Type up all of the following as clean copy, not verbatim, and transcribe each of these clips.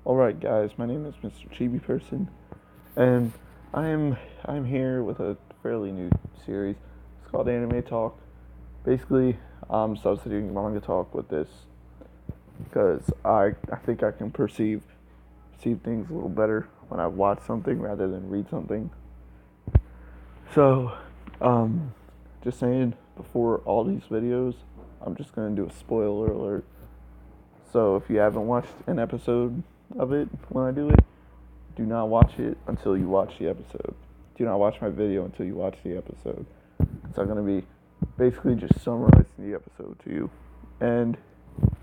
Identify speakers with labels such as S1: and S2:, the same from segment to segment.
S1: Alright guys, my name is Mr. Chibi Person, and I'm here with a fairly new series. It's called Anime Talk. Basically, I'm substituting manga talk with this because I think I can perceive things a little better when I watch something rather than read something. So, um, just saying, before all these videos, I'm just gonna do a spoiler alert. So if you haven't watched an episode of it when I do it, do not watch it until you watch the episode. Do not watch my video until you watch the episode. Because I'm going to be basically just summarizing the episode to you. And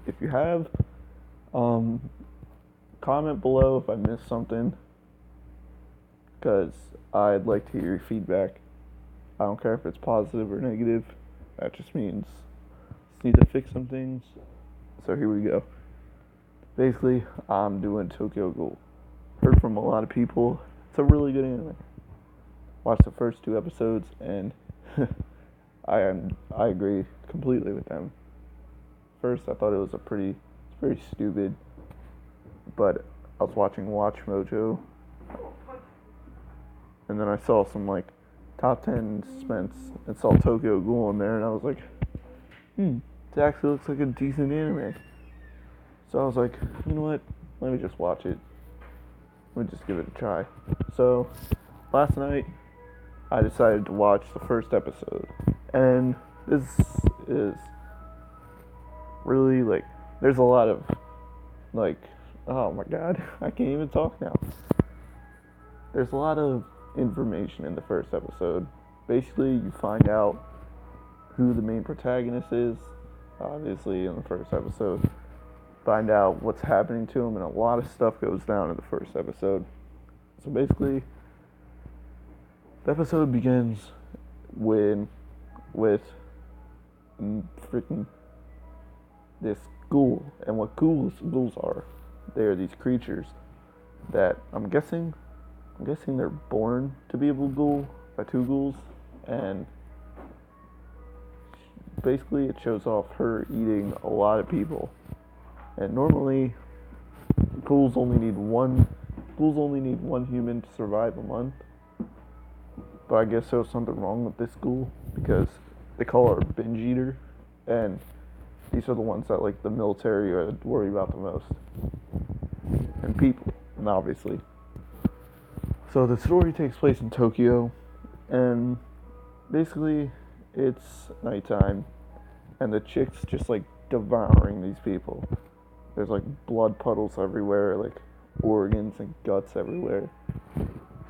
S1: if you have, comment below if I missed something. Because I'd like to hear your feedback. I don't care if it's positive or negative. That just means I need to fix some things. So here we go. Basically, I'm doing Tokyo Ghoul. Heard from a lot of people. It's a really good anime. Watched the first 2 episodes and I agree completely with them. First, I thought it was pretty stupid, but I was watching Watch Mojo, and then I saw some like top 10 suspense and saw Tokyo Ghoul in there, and I was like, it actually looks like a decent anime. So I was like, you know what? Let me just watch it. Let me just give it a try. So last night I decided to watch the first episode, and this is really like there's a lot of like, oh my god, I can't even talk now. There's a lot of information in the first episode. Basically, you find out who the main protagonist is, obviously in the first episode. Find out what's happening to him, and a lot of stuff goes down in the first episode. So basically, the episode begins with freaking this ghoul, and what ghouls are. They are these creatures that I'm guessing they're born to be able to ghoul by 2 ghouls, and basically it shows off her eating a lot of people. And normally, ghouls only need one human to survive a month. But I guess there was something wrong with this ghoul because they call her a binge eater, and these are the ones that like the military worry about the most, and people, and obviously. So the story takes place in Tokyo, and basically it's nighttime, and the chick's just like devouring these people. There's like blood puddles everywhere, like organs and guts everywhere. So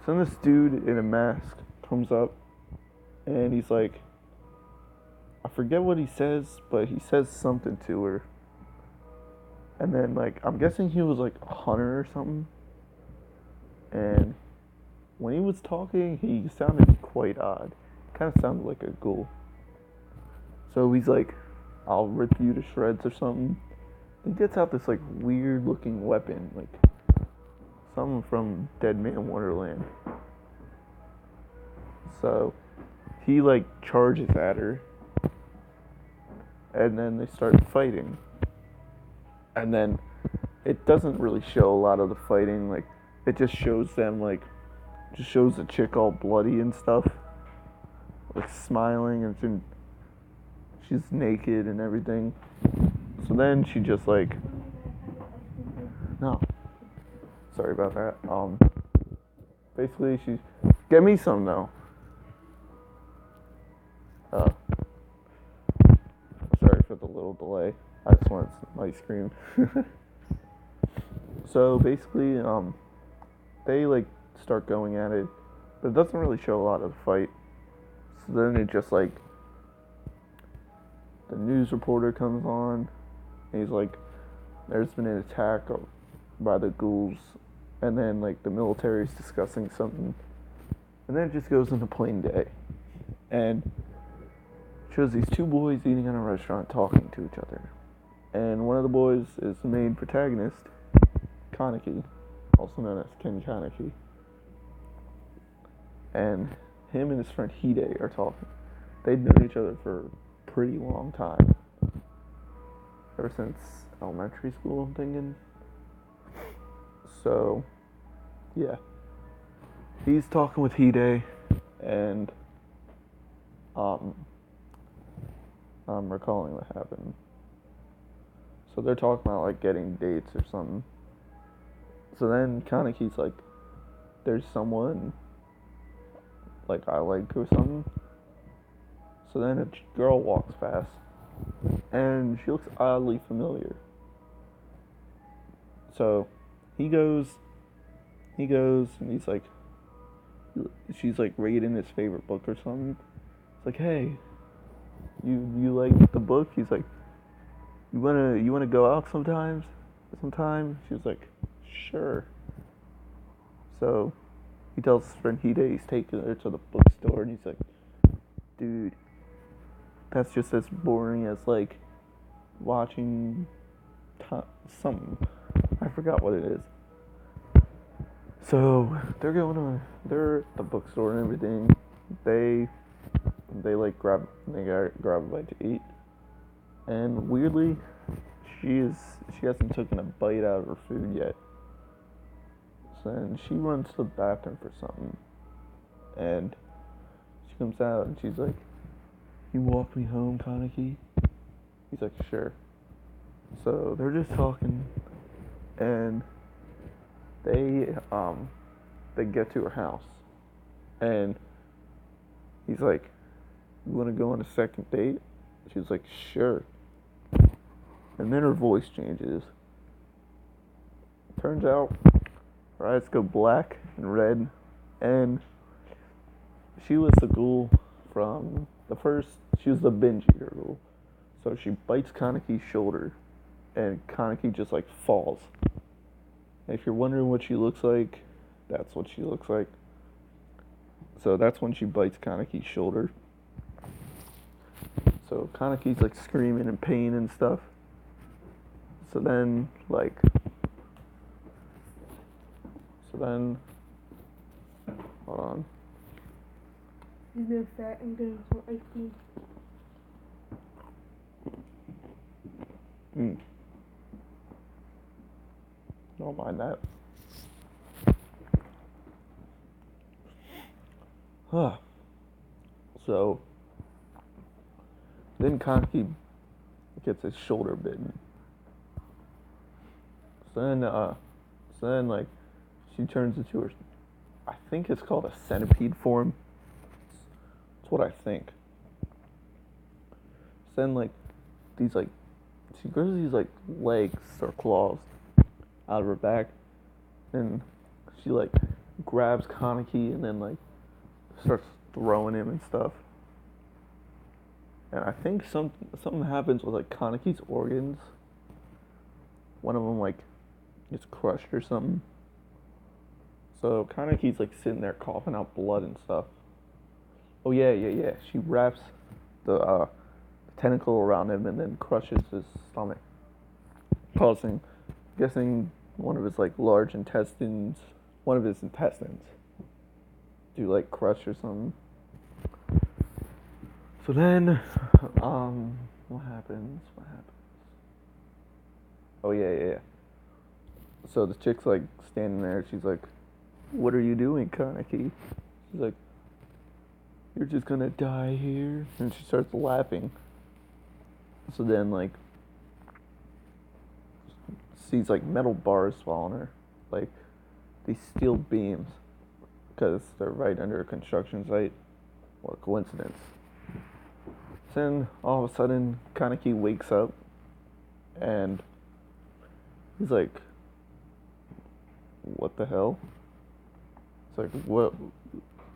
S1: then this dude in a mask comes up, and he's like, I forget what he says, but he says something to her. And then like, I'm guessing he was like a hunter or something. And when he was talking, he sounded quite odd. Kind of sounded like a ghoul. So he's like, I'll rip you to shreds or something. He gets out this like weird looking weapon, like something from Dead Man Wonderland. So he like charges at her, and then they start fighting. And then it doesn't really show a lot of the fighting, like it just shows them like just shows the chick all bloody and stuff, like smiling, and she's naked and everything. So then she just like, no, sorry about that. Basically she, get me some though. Sorry for the little delay. I just wanted my screen. So basically, they like start going at it, but it doesn't really show a lot of the fight. So then it just like, the news reporter comes on, and he's like, there's been an attack by the ghouls, and then like the military's discussing something, and then it just goes into plain day, and shows these 2 boys eating in a restaurant talking to each other, and one of the boys is the main protagonist, Kaneki, also known as Ken Kaneki, and him and his friend Hide are talking. They'd known each other for a pretty long time, ever since elementary school, I'm thinking. So, yeah. He's talking with Hide, and um, I'm recalling what happened. So they're talking about like getting dates or something. So then Kaneki's like, there's someone like I like or something. So then a girl walks past, and she looks oddly familiar. So he goes, and she's like reading his favorite book or something. It's like, hey, you like the book? He's like, you wanna go out sometime? She was like, sure. So he tells his friend Hide he's taking her to the bookstore, and he's like, dude, that's just as boring as like watching something. I forgot what it is. So they're at the bookstore and everything. They like grab a bite to eat, and weirdly, she hasn't taken a bite out of her food yet. So then she runs to the bathroom for something, and she comes out and she's like, "You walk me home, Kaneki?" He's like, "Sure." So they're just talking, and they get to her house, and he's like, "You want to go on a second date?" She's like, "Sure." And then her voice changes. Turns out her eyes go black and red, and she was the ghoul from the first. She was the binge eater ghoul. So she bites Kaneki's shoulder, and Kaneki just like falls. And if you're wondering what she looks like, that's what she looks like. So that's when she bites Kaneki's shoulder. So Kaneki's like screaming in pain and stuff. So then, hold on.
S2: You've been fat and getting some ice cream.
S1: Don't mind that. So then Kaneki gets his shoulder bitten. So then like she turns into her. I think it's called a centipede form. That's what I think. So then like these like she grows these like legs or claws out of her back, and she like grabs Kaneki and then like starts throwing him and stuff. And I think something happens with like Kaneki's organs. One of them like gets crushed or something. So Kaneki's like sitting there coughing out blood and stuff. Oh yeah. She wraps the tentacle around him and then crushes his stomach, causing, guessing one of his like one of his intestines, to like crush or something. So then, what happens? Oh yeah. So the chick's like standing there. She's like, "What are you doing, Kaneki?" She's like, "You're just gonna die here." And she starts laughing. So then, like, sees like metal bars following her, like these steel beams, because they're right under a construction site. What a coincidence. Then all of a sudden, Kaneki wakes up, and he's like, "What the hell?" It's like,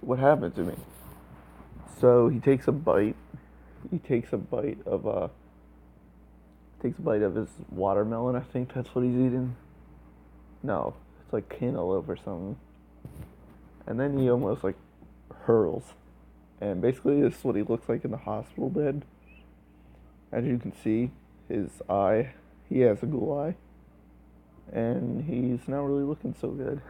S1: what happened to me? So he takes a bite. He takes a bite of his watermelon. I think that's what he's eating. No, it's like cantaloupe or something. And then he almost like hurls. And basically, this is what he looks like in the hospital bed. As you can see, his eye, he has a ghoul eye. And he's not really looking so good.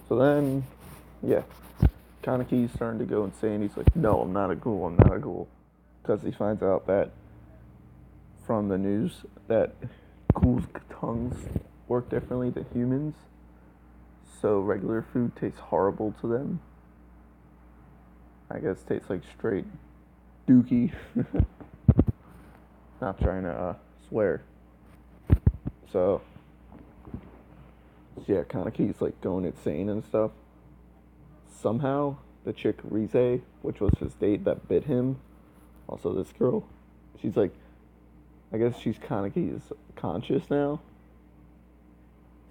S1: So then, yeah, Kaneki's starting to go insane. He's like, "No, I'm not a ghoul. because he finds out that from the news that ghouls' tongues work differently than humans, so regular food tastes horrible to them. I guess tastes like straight dookie. Not trying to swear. So yeah, Kanaki's like going insane and stuff. Somehow the chick Rize, which was his date that bit him, also this girl, she's like, I guess she's Kanaki's conscious now.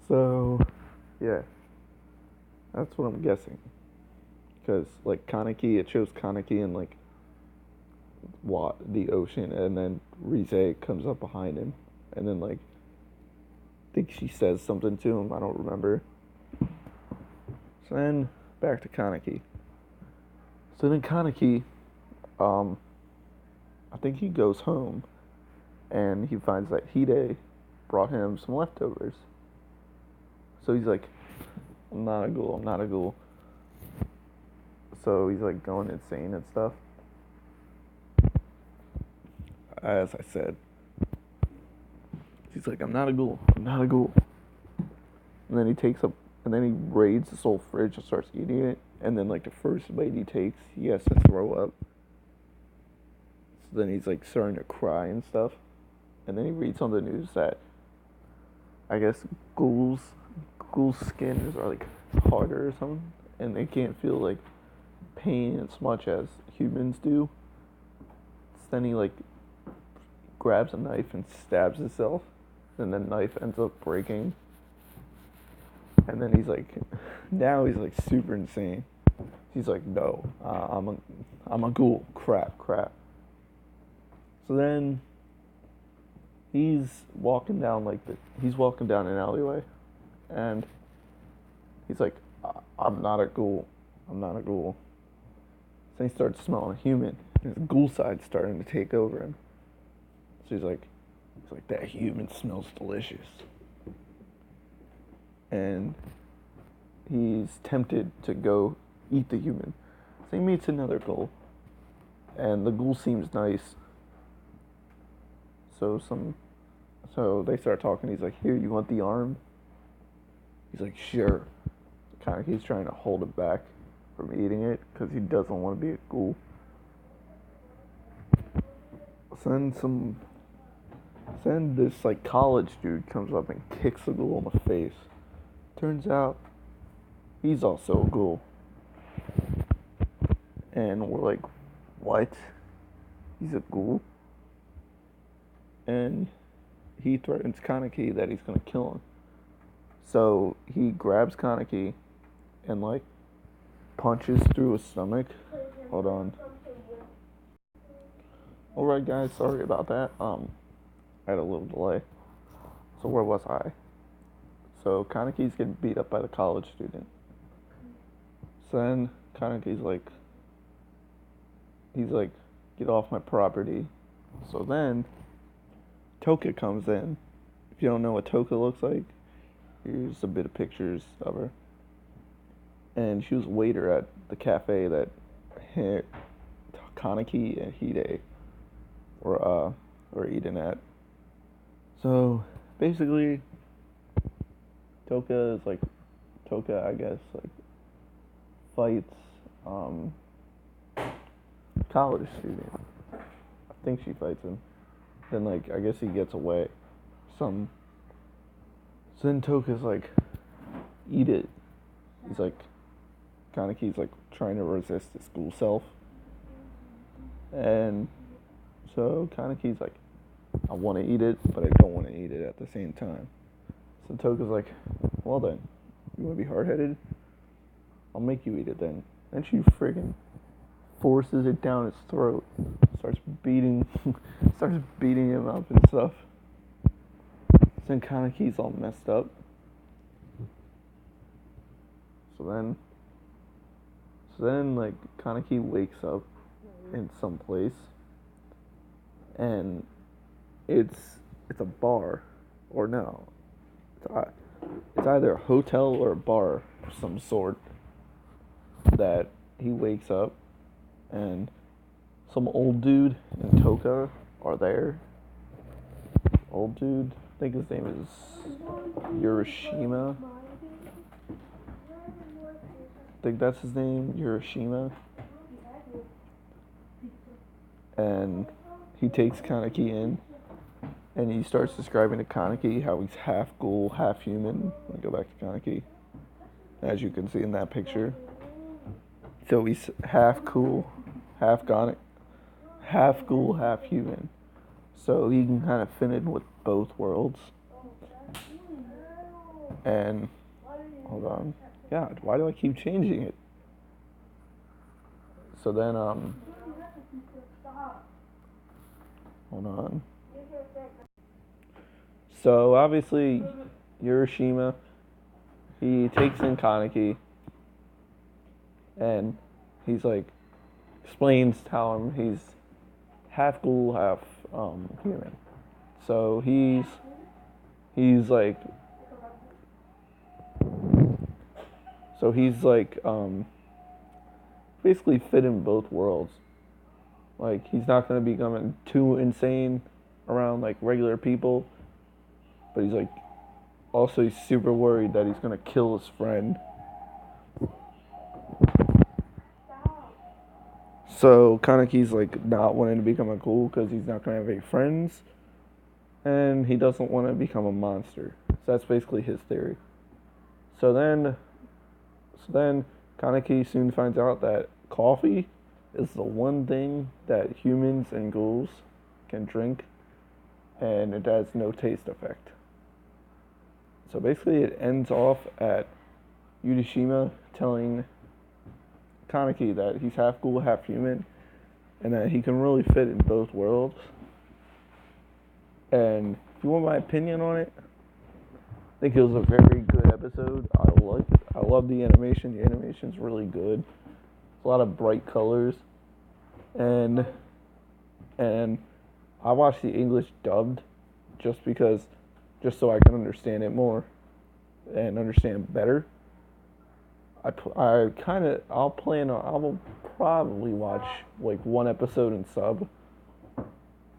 S1: So yeah, that's what I'm guessing. Because like Kaneki, it shows Kaneki in like what the ocean, and then Rize comes up behind him, and then like I think she says something to him. I don't remember. So then back to Kaneki. So then Kaneki, um, I think he goes home, and he finds that Hide brought him some leftovers. So he's like, I'm not a ghoul. I'm not a ghoul. So he's like going insane and stuff. As I said, he's like, I'm not a ghoul. I'm not a ghoul. And then he takes up, and then he raids this whole fridge and starts eating it. And then like the first bite he takes, he has to throw up. So then he's like starting to cry and stuff. And then he reads on the news that I guess ghouls' skins are like harder or something, and they can't feel like pain as much as humans do. So then he like grabs a knife and stabs himself, and the knife ends up breaking. And then he's like, now he's like super insane. He's like, no, I'm a ghoul. Crap. So then he's walking down an alleyway, and he's like, I'm not a ghoul. I'm not a ghoul. So he starts smelling human. His ghoul side's starting to take over him. So he's like, that human smells delicious. And he's tempted to go eat the human. So he meets another ghoul, and the ghoul seems nice. So they start talking. He's like, here, you want the arm? He's like, sure. He's trying to hold it back from eating it because he doesn't want to be a ghoul. Then this like college dude comes up and kicks the ghoul in the face. Turns out he's also a ghoul. And we're like, what? He's a ghoul? And he threatens Kaneki that he's gonna kill him. So he grabs Kaneki and like punches through his stomach. Hold on. Alright guys, sorry about that. I had a little delay. So where was I? So Kaneki's getting beat up by the college student. So then Kaneki's like, get off my property. So then Toka comes in. If you don't know what Toka looks like, here's a bit of pictures of her. And she was a waiter at the cafe that Kaneki and Hide were eating at. So basically, Toka, I guess, like fights college student. I think she fights him. Then like I guess he gets away. So then Toka's like, eat it. He's like, Kaneki's like trying to resist his school self. And so Kaneki's like, I want to eat it, but I don't want to eat it at the same time. So Toka's like, well then, you want to be hard-headed? I'll make you eat it then. Then she friggin' forces it down his throat, starts beating him up and stuff. Then Kaneki's all messed up. So then like Kaneki wakes up in some place, and it's a bar, or no, it's either a hotel or a bar of some sort. That he wakes up, and some old dude and Toka are there. Old dude, I think his name is Urashima. I think that's his name, Urashima. And he takes Kaneki in, and he starts describing to Kaneki how he's half ghoul, half human. Let me go back to Kaneki, as you can see in that picture. So he's half cool, half gonic, half ghoul, half human. So he can kind of fit in with both worlds. And hold on, God, why do I keep changing it? So then hold on. So obviously, Urashima, he takes in Kaneki, and he's like, explains how he's half ghoul, half human. So he's like, basically fit in both worlds. Like, he's not gonna become too insane around like regular people, but he's like, also he's super worried that he's gonna kill his friend. So Kaneki's like not wanting to become a ghoul because he's not gonna have any friends, and he doesn't want to become a monster. So that's basically his theory. So then Kaneki soon finds out that coffee is the one thing that humans and ghouls can drink, and it has no taste effect. So basically it ends off at Urashima telling Kaneki that he's half ghoul, half human, and that he can really fit in both worlds. And if you want my opinion on it, I think it was a very good episode. I love the animation. The animation's really good. A lot of bright colors, and I watched the English dubbed just so I can understand it more and understand better. I'll probably watch like one episode in sub.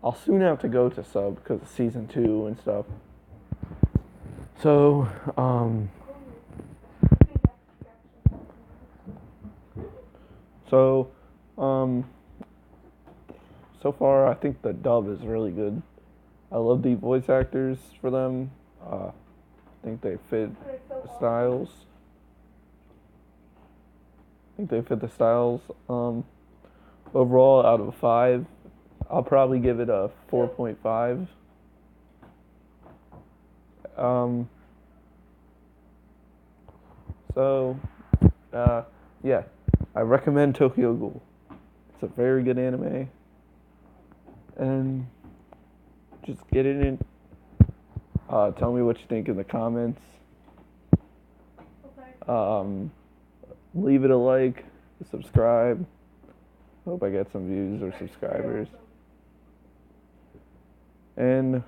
S1: I'll soon have to go to sub because of season 2 and stuff. So so far I think the dub is really good. I love the voice actors for them. I think they fit the styles. Overall, out of 5, I'll probably give it a 4.5. Yeah, I recommend Tokyo Ghoul. It's a very good anime, and just get it in. Tell me what you think in the comments. Leave it a like, subscribe. Hope I get some views or subscribers. And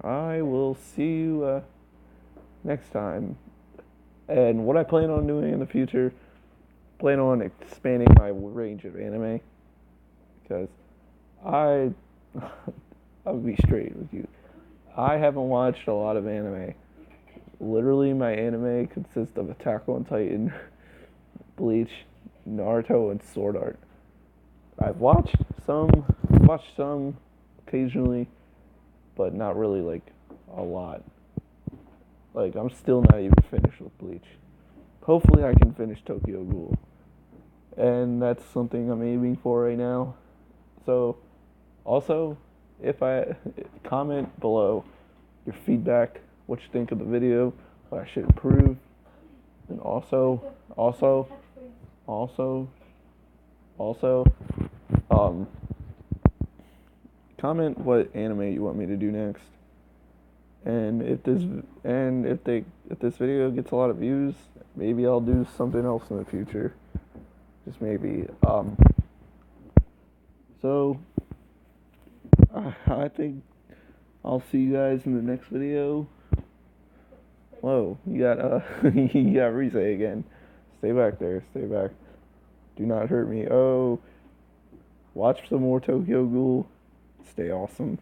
S1: I will see you next time. And what I plan on doing in the future, plan on expanding my range of anime. Because I'll be straight with you. I haven't watched a lot of anime. Literally, my anime consists of Attack on Titan, Bleach, Naruto, and Sword Art. I've watched some occasionally, but not really like a lot. Like, I'm still not even finished with Bleach. Hopefully I can finish Tokyo Ghoul. And that's something I'm aiming for right now. So, also, comment below your feedback, what you think of the video, what I should improve, and also, comment what anime you want me to do next. And if this video gets a lot of views, maybe I'll do something else in the future. Just maybe. So I think I'll see you guys in the next video. Whoa, you got Rise again. Stay back there. Stay back. Do not hurt me. Oh. Watch some more Tokyo Ghoul. Stay awesome.